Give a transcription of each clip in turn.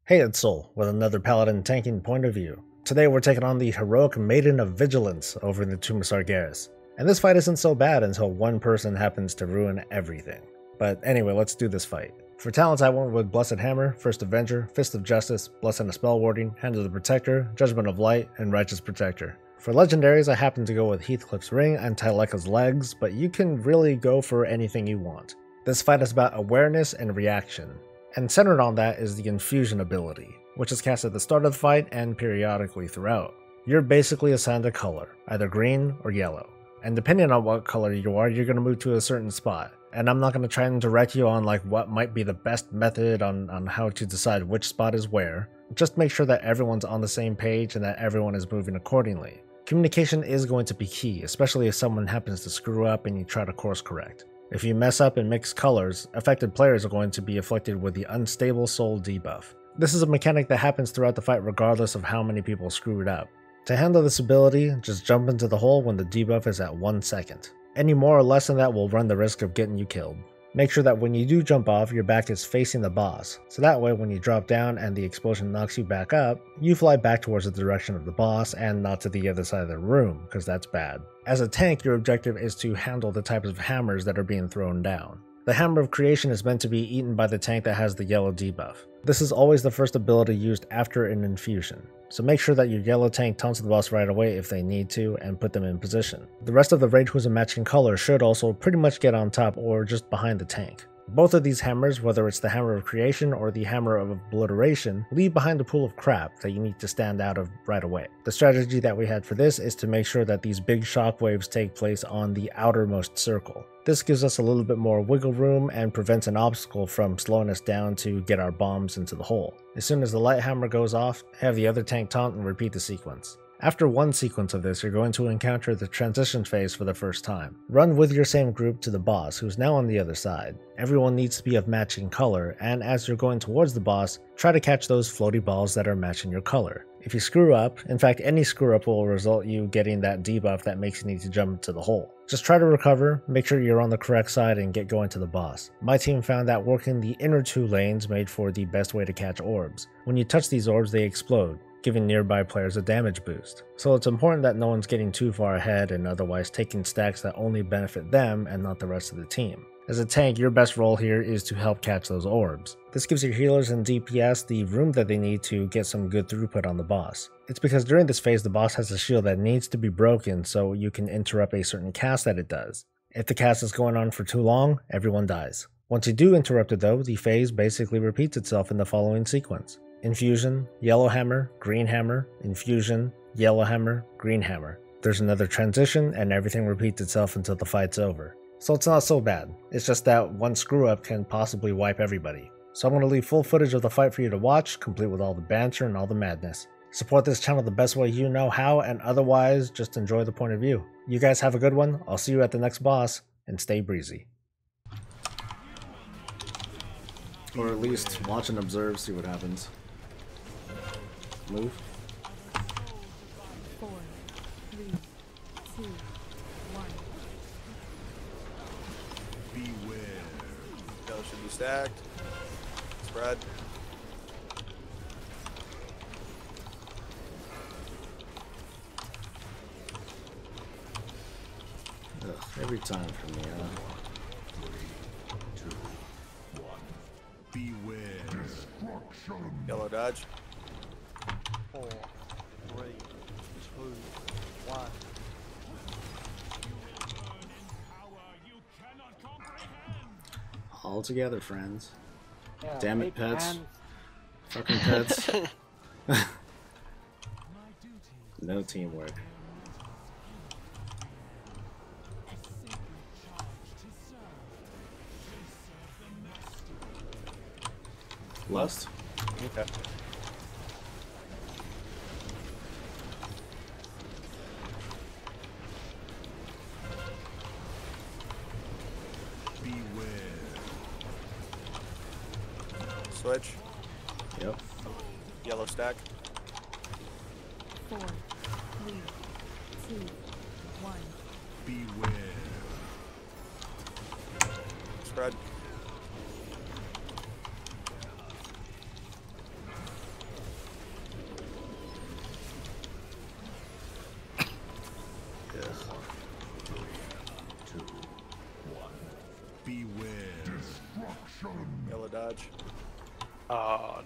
Hey, it's Soul, with another Paladin tanking point of view. Today we're taking on the heroic Maiden of Vigilance over in the Tomb of Sargeras. And this fight isn't so bad until one person happens to ruin everything. But anyway, let's do this fight. For talents I went with Blessed Hammer, First Avenger, Fist of Justice, Blessing of Spell Warding, Hand of the Protector, Judgment of Light, and Righteous Protector. For legendaries I happen to go with Heathcliff's Ring and Tyleka's Legs, but you can really go for anything you want. This fight is about awareness and reaction. And centered on that is the Infusion ability, which is cast at the start of the fight and periodically throughout. You're basically assigned a color, either green or yellow. And depending on what color you are, you're going to move to a certain spot. And I'm not going to try and direct you on what might be the best method on how to decide which spot is where. Just make sure that everyone's on the same page and that everyone is moving accordingly. Communication is going to be key, especially if someone happens to screw up and you try to course correct. If you mess up and mix colors, affected players are going to be afflicted with the Unstable Soul debuff. This is a mechanic that happens throughout the fight regardless of how many people screwed up. To handle this ability, just jump into the hole when the debuff is at 1 second. Any more or less than that will run the risk of getting you killed. Make sure that when you do jump off, your back is facing the boss, so that way when you drop down and the explosion knocks you back up, you fly back towards the direction of the boss and not to the other side of the room, because that's bad. As a tank, your objective is to handle the types of hammers that are being thrown down. The Hammer of Creation is meant to be eaten by the tank that has the yellow debuff. This is always the first ability used after an infusion, so make sure that your yellow tank taunts the boss right away if they need to and put them in position. The rest of the raid who's a matching color should also pretty much get on top or just behind the tank. Both of these hammers, whether it's the Hammer of Creation or the Hammer of Obliteration, leave behind a pool of crap that you need to stand out of right away. The strategy that we had for this is to make sure that these big shockwaves take place on the outermost circle. This gives us a little bit more wiggle room and prevents an obstacle from slowing us down to get our bombs into the hole. As soon as the light hammer goes off, have the other tank taunt and repeat the sequence. After one sequence of this, you're going to encounter the transition phase for the first time. Run with your same group to the boss, who's now on the other side. Everyone needs to be of matching color, and as you're going towards the boss, try to catch those floaty balls that are matching your color. If you screw up, in fact any screw up will result you getting that debuff that makes you need to jump into the hole. Just try to recover, make sure you're on the correct side, and get going to the boss. My team found that working the inner two lanes made for the best way to catch orbs. When you touch these orbs, they explode, giving nearby players a damage boost. So it's important that no one's getting too far ahead and otherwise taking stacks that only benefit them and not the rest of the team. As a tank, your best role here is to help catch those orbs. This gives your healers and DPS the room that they need to get some good throughput on the boss. It's because during this phase the boss has a shield that needs to be broken so you can interrupt a certain cast that it does. If the cast is going on for too long, everyone dies. Once you do interrupt it though, the phase basically repeats itself in the following sequence. Infusion, yellow hammer, green hammer, infusion, yellow hammer, green hammer. There's another transition and everything repeats itself until the fight's over. So it's not so bad, it's just that one screw up can possibly wipe everybody. So I'm going to leave full footage of the fight for you to watch, complete with all the banter and all the madness. Support this channel the best way you know how, and otherwise just enjoy the point of view. You guys have a good one, I'll see you at the next boss, and stay breezy. Or at least watch and observe, see what happens. Move. 4, 3, 2, 1. Beware. Yellow should be stacked. Spread. Ugh, every time for me, 3, 2, 1. Beware. Destruction. Yellow dodge. 4, 3, 2, 1. all together, friends. Yeah, Damn it, pets. hands. Fucking pets. No teamwork. Lust. Okay. Beware. Switch. Yep. Yellow stack. 4, 3, 2, 1. Beware. Spread.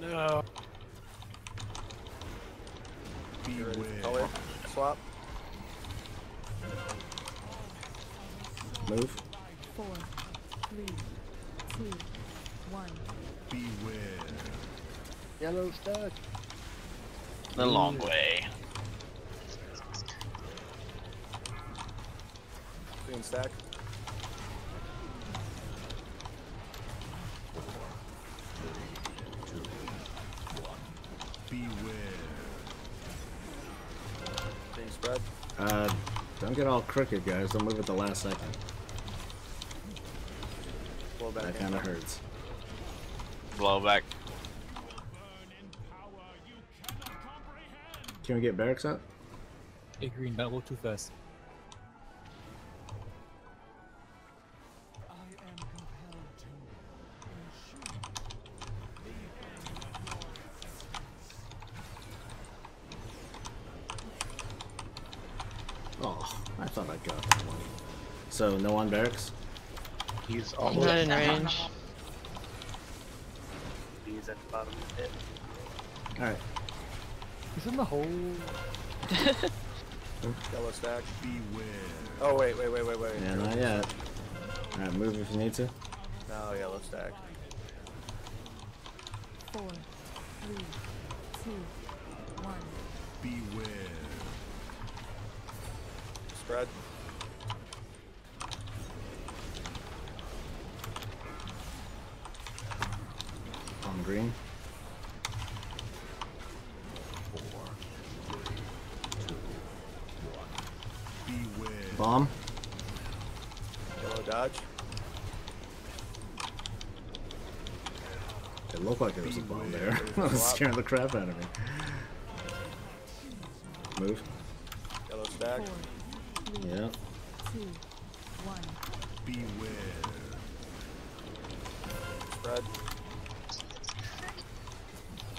No. Color. Swap. Move. 4, 3, 2, 1. Yellow stuck. The long way. Green stack. Green spread. Don't get all crooked, guys. Don't move at the last second. Blow back That in. kind of hurts. Blowback. Can we get barracks up? Hey, green, don't go too fast. Oh, I thought I got that one. So, no on barracks? He's He's not in range. He's at the bottom of the pit. Alright. He's in the hole. Yellow stack. Oh, wait. Yeah, not yet. Alright, move if you need to. No, yellow stack. 4, 3, 2, 1. Spread. On green. Bomb. Yellow dodge. It looked like there was a bomb there. That was scaring the crap out of me. Move. Yellow stack. 4, 3, Yeah. 2, 1. Spread.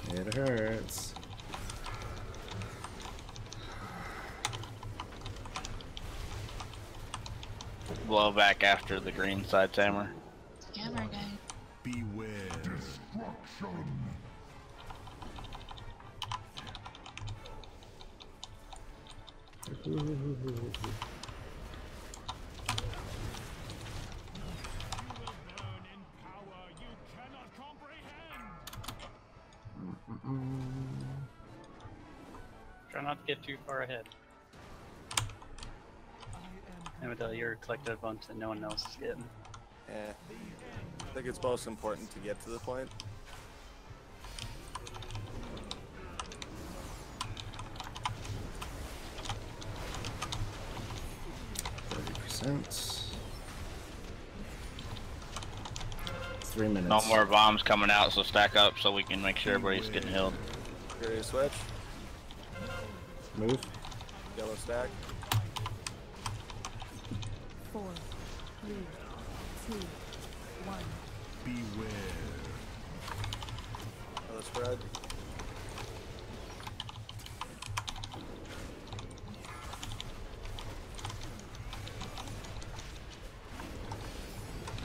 It hurts. Blowback after the green side timer. Scammer guy. Try not to get too far ahead. Until you're collected a bunch that no one else is getting. Eh. I think it's most important to get to the point. %. 3 minutes. No more bombs coming out, so stack up so we can make sure everybody's getting healed. Fury switch. Move. Yellow stack. 4, 3, 2, 1. Yellow spread.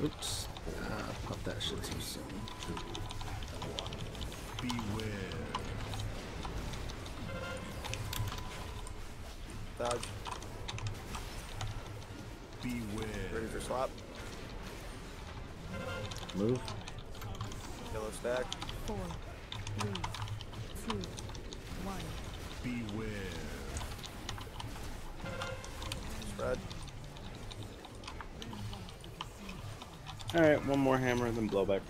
Oops. Pop that shit too soon. Dodge. Ready for swap. Move. Yellow stack. 4, 3, 2, 1. Spread. Alright, one more hammer, then blowback.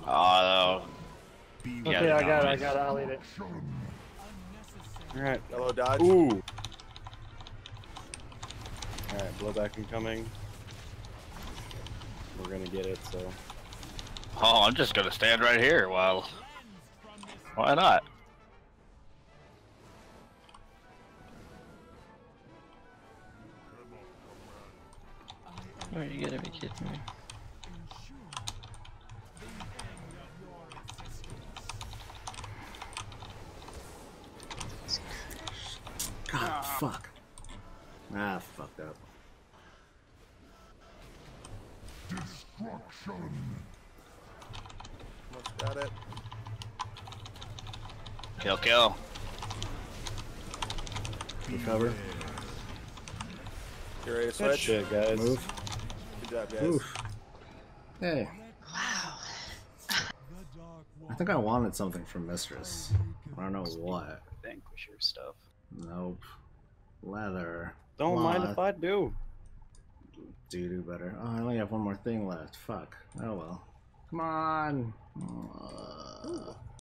Oh, Okay, I got it. I'll eat it. Alright. Yellow dodge. Ooh! Alright, blowback incoming. We're gonna get it, so. oh, I'm just gonna stand right here while. Why not? Are you gotta be kidding me? God, fuck. Ah, fucked up. Almost got it. Kill, kill. Recover. You ready to Good switch? shit, guys. Move. Good job, guys. Oof. Hey. Wow. I think I wanted something from Mistress. I don't know what. Vanquisher stuff. Nope. Leather. Don't mind if Cloth. I do. Do better. Oh, I only have one more thing left. Fuck. Oh well. Come on.